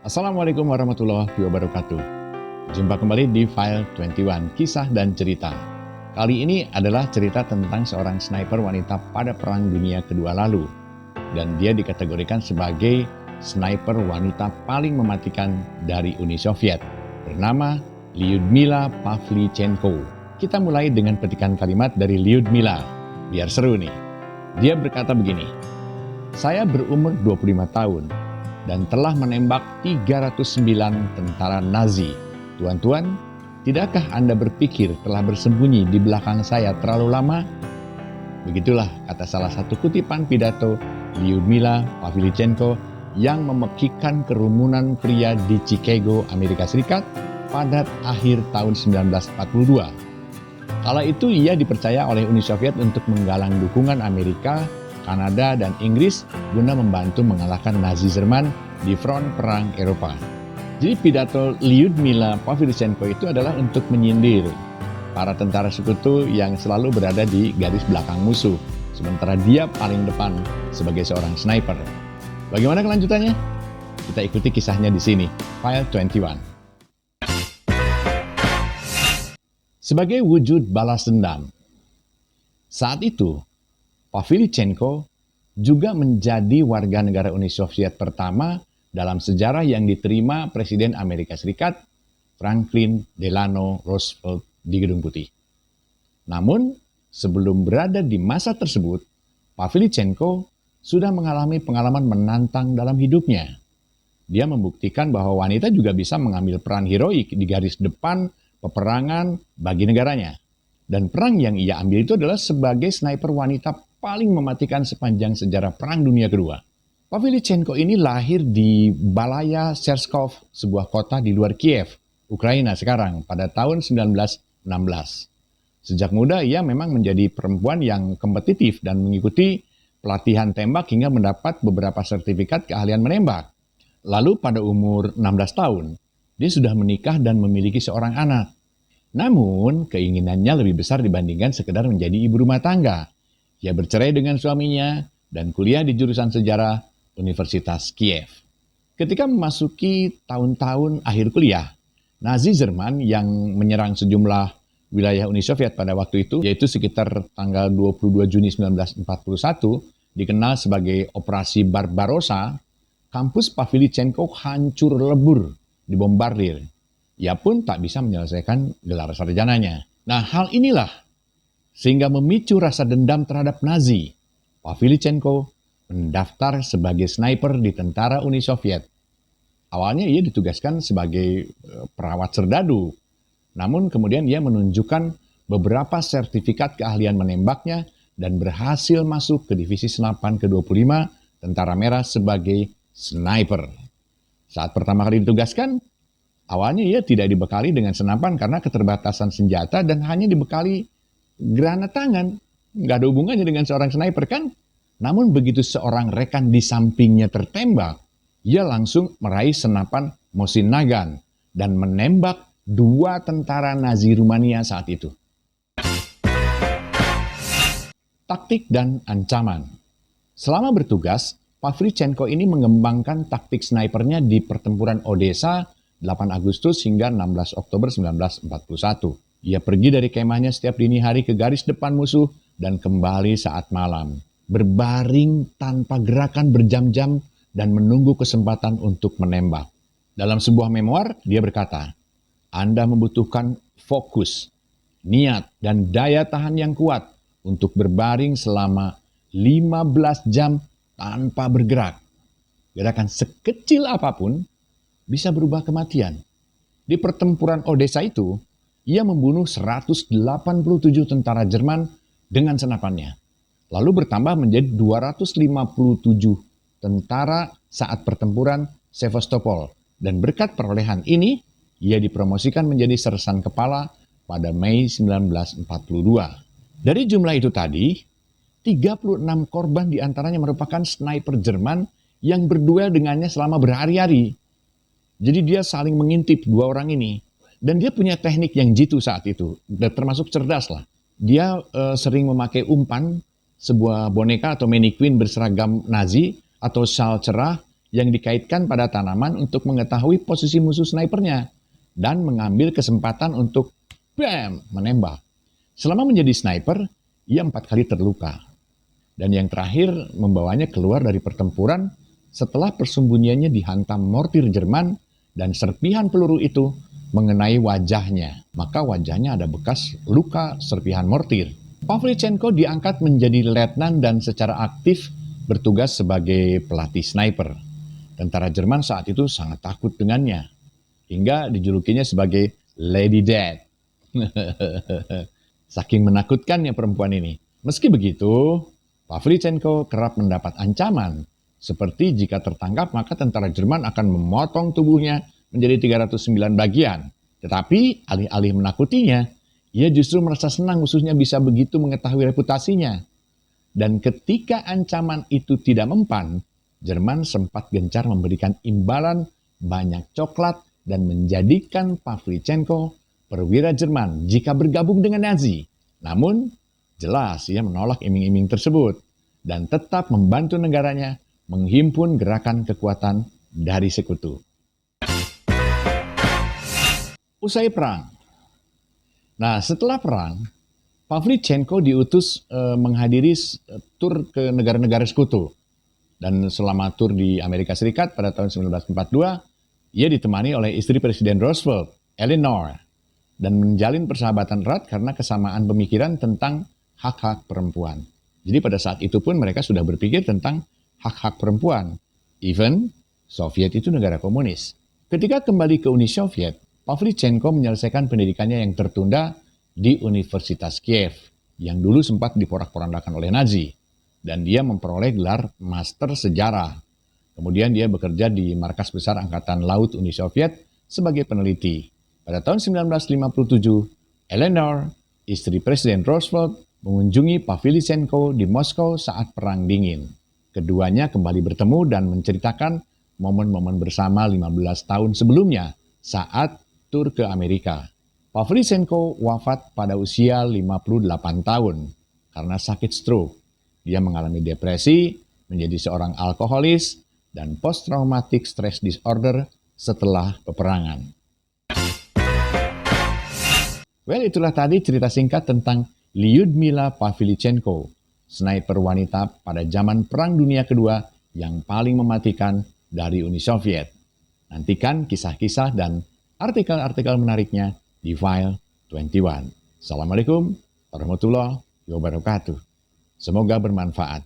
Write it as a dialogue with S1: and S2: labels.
S1: Assalamualaikum warahmatullahi wabarakatuh. Jumpa kembali di File 21, Kisah dan Cerita. Kali ini adalah cerita tentang seorang sniper wanita pada Perang Dunia Kedua lalu. Dan dia dikategorikan sebagai sniper wanita paling mematikan dari Uni Soviet. Bernama Lyudmila Pavlichenko. Kita mulai dengan petikan kalimat dari Lyudmila. Biar seru nih. Dia berkata begini, "Saya berumur 25 tahun. Dan telah menembak 309 tentara Nazi. Tuan-tuan, tidakkah Anda berpikir telah bersembunyi di belakang saya terlalu lama?" Begitulah kata salah satu kutipan pidato Lyudmila Pavlichenko yang memekikkan kerumunan pria di Chicago, Amerika Serikat pada akhir tahun 1942. Kala itu ia dipercaya oleh Uni Soviet untuk menggalang dukungan Amerika, Kanada, dan Inggris guna membantu mengalahkan Nazi Jerman di front perang Eropa. Jadi pidato Lyudmila Pavlichenko itu adalah untuk menyindir para tentara sekutu yang selalu berada di garis belakang musuh, sementara dia paling depan sebagai seorang sniper. Bagaimana kelanjutannya? Kita ikuti kisahnya di sini, File 21. Sebagai wujud balas dendam, saat itu Pavlichenko juga menjadi warga negara Uni Soviet pertama dalam sejarah yang diterima Presiden Amerika Serikat Franklin Delano Roosevelt di Gedung Putih. Namun, sebelum berada di masa tersebut, Pavlichenko sudah mengalami pengalaman menantang dalam hidupnya. Dia membuktikan bahwa wanita juga bisa mengambil peran heroik di garis depan peperangan bagi negaranya. Dan perang yang ia ambil itu adalah sebagai sniper wanita paling mematikan sepanjang sejarah Perang Dunia Kedua. Pavlichenko ini lahir di Balaya Cherskov, sebuah kota di luar Kiev, Ukraina sekarang, pada tahun 1916. Sejak muda ia memang menjadi perempuan yang kompetitif dan mengikuti pelatihan tembak hingga mendapat beberapa sertifikat keahlian menembak. Lalu pada umur 16 tahun, dia sudah menikah dan memiliki seorang anak. Namun, keinginannya lebih besar dibandingkan sekedar menjadi ibu rumah tangga. Ia bercerai dengan suaminya dan kuliah di jurusan sejarah Universitas Kiev. Ketika memasuki tahun-tahun akhir kuliah, Nazi Jerman yang menyerang sejumlah wilayah Uni Soviet pada waktu itu, yaitu sekitar tanggal 22 Juni 1941, dikenal sebagai Operasi Barbarossa, kampus Pavlichenko hancur lebur, dibombardir. Ia pun tak bisa menyelesaikan gelar sarjananya. Nah, hal inilah sehingga memicu rasa dendam terhadap Nazi. Pavlichenko mendaftar sebagai sniper di tentara Uni Soviet. Awalnya ia ditugaskan sebagai perawat serdadu. Namun kemudian ia menunjukkan beberapa sertifikat keahlian menembaknya dan berhasil masuk ke divisi senapan ke-25 Tentara Merah sebagai sniper. Saat pertama kali ditugaskan, awalnya ia tidak dibekali dengan senapan karena keterbatasan senjata dan hanya dibekali granat tangan. Nggak ada hubungannya dengan seorang sniper kan? Namun begitu seorang rekan di sampingnya tertembak, ia langsung meraih senapan Mosin Nagant dan menembak 2 tentara Nazi Rumania saat itu. Taktik dan ancaman. Selama bertugas, Pavlichenko ini mengembangkan taktik snipernya di pertempuran Odessa 8 Agustus hingga 16 Oktober 1941. Ia pergi dari kemahnya setiap dini hari ke garis depan musuh dan kembali saat malam. Berbaring tanpa gerakan berjam-jam dan menunggu kesempatan untuk menembak. Dalam sebuah memoir, dia berkata, "Anda membutuhkan fokus, niat, dan daya tahan yang kuat untuk berbaring selama 15 jam tanpa bergerak. Gerakan sekecil apapun bisa berubah kematian." Di pertempuran Odessa itu, ia membunuh 187 tentara Jerman dengan senapannya. Lalu bertambah menjadi 257 tentara saat pertempuran Sevastopol. Dan berkat perolehan ini, ia dipromosikan menjadi sersan kepala pada Mei 1942. Dari jumlah itu tadi, 36 korban diantaranya merupakan sniper Jerman yang berduel dengannya selama berhari-hari. Jadi dia saling mengintip 2 orang ini. Dan dia punya teknik yang jitu saat itu, dan termasuk cerdas lah. Dia sering memakai umpan, sebuah boneka atau mannequin berseragam Nazi, atau syal cerah yang dikaitkan pada tanaman untuk mengetahui posisi musuh snipernya dan mengambil kesempatan untuk menembak. Selama menjadi sniper, ia 4 kali terluka. Dan yang terakhir membawanya keluar dari pertempuran setelah persembunyiannya dihantam mortir Jerman dan serpihan peluru itu mengenai wajahnya. Maka wajahnya ada bekas luka serpihan mortir. Pavlichenko diangkat menjadi letnan dan secara aktif bertugas sebagai pelatih sniper. Tentara Jerman saat itu sangat takut dengannya, hingga dijulukinya sebagai Lady Death. Saking menakutkannya perempuan ini. Meski begitu, Pavlichenko kerap mendapat ancaman, seperti jika tertangkap maka tentara Jerman akan memotong tubuhnya menjadi 309 bagian. Tetapi alih-alih menakutinya, ia justru merasa senang musuhnya bisa begitu mengetahui reputasinya. Dan ketika ancaman itu tidak mempan, Jerman sempat gencar memberikan imbalan banyak coklat dan menjadikan Pavlichenko perwira Jerman jika bergabung dengan Nazi. Namun, jelas ia menolak iming-iming tersebut dan tetap membantu negaranya menghimpun gerakan kekuatan dari sekutu. Usai perang. Nah, setelah perang, Pavlichenko diutus menghadiri tur ke negara-negara sekutu. Dan selama tur di Amerika Serikat pada tahun 1942, ia ditemani oleh istri Presiden Roosevelt, Eleanor, dan menjalin persahabatan erat karena kesamaan pemikiran tentang hak-hak perempuan. Jadi pada saat itu pun mereka sudah berpikir tentang hak-hak perempuan. Even Soviet itu negara komunis. Ketika kembali ke Uni Soviet, Pavlichenko menyelesaikan pendidikannya yang tertunda di Universitas Kiev, yang dulu sempat diporak-porandakan oleh Nazi. Dan dia memperoleh gelar Master Sejarah. Kemudian dia bekerja di Markas Besar Angkatan Laut Uni Soviet sebagai peneliti. Pada tahun 1957, Eleanor, istri Presiden Roosevelt, mengunjungi Pavlichenko di Moskow saat Perang Dingin. Keduanya kembali bertemu dan menceritakan momen-momen bersama 15 tahun sebelumnya saat tur ke Amerika. Pavlichenko wafat pada usia 58 tahun karena sakit stroke. Dia mengalami depresi, menjadi seorang alkoholis, dan post-traumatic stress disorder setelah peperangan. Well, itulah tadi cerita singkat tentang Lyudmila Pavlichenko, sniper wanita pada zaman Perang Dunia Kedua yang paling mematikan dari Uni Soviet. Nantikan kisah-kisah dan artikel-artikel menariknya di File 21. Assalamualaikum warahmatullahi wabarakatuh. Semoga bermanfaat.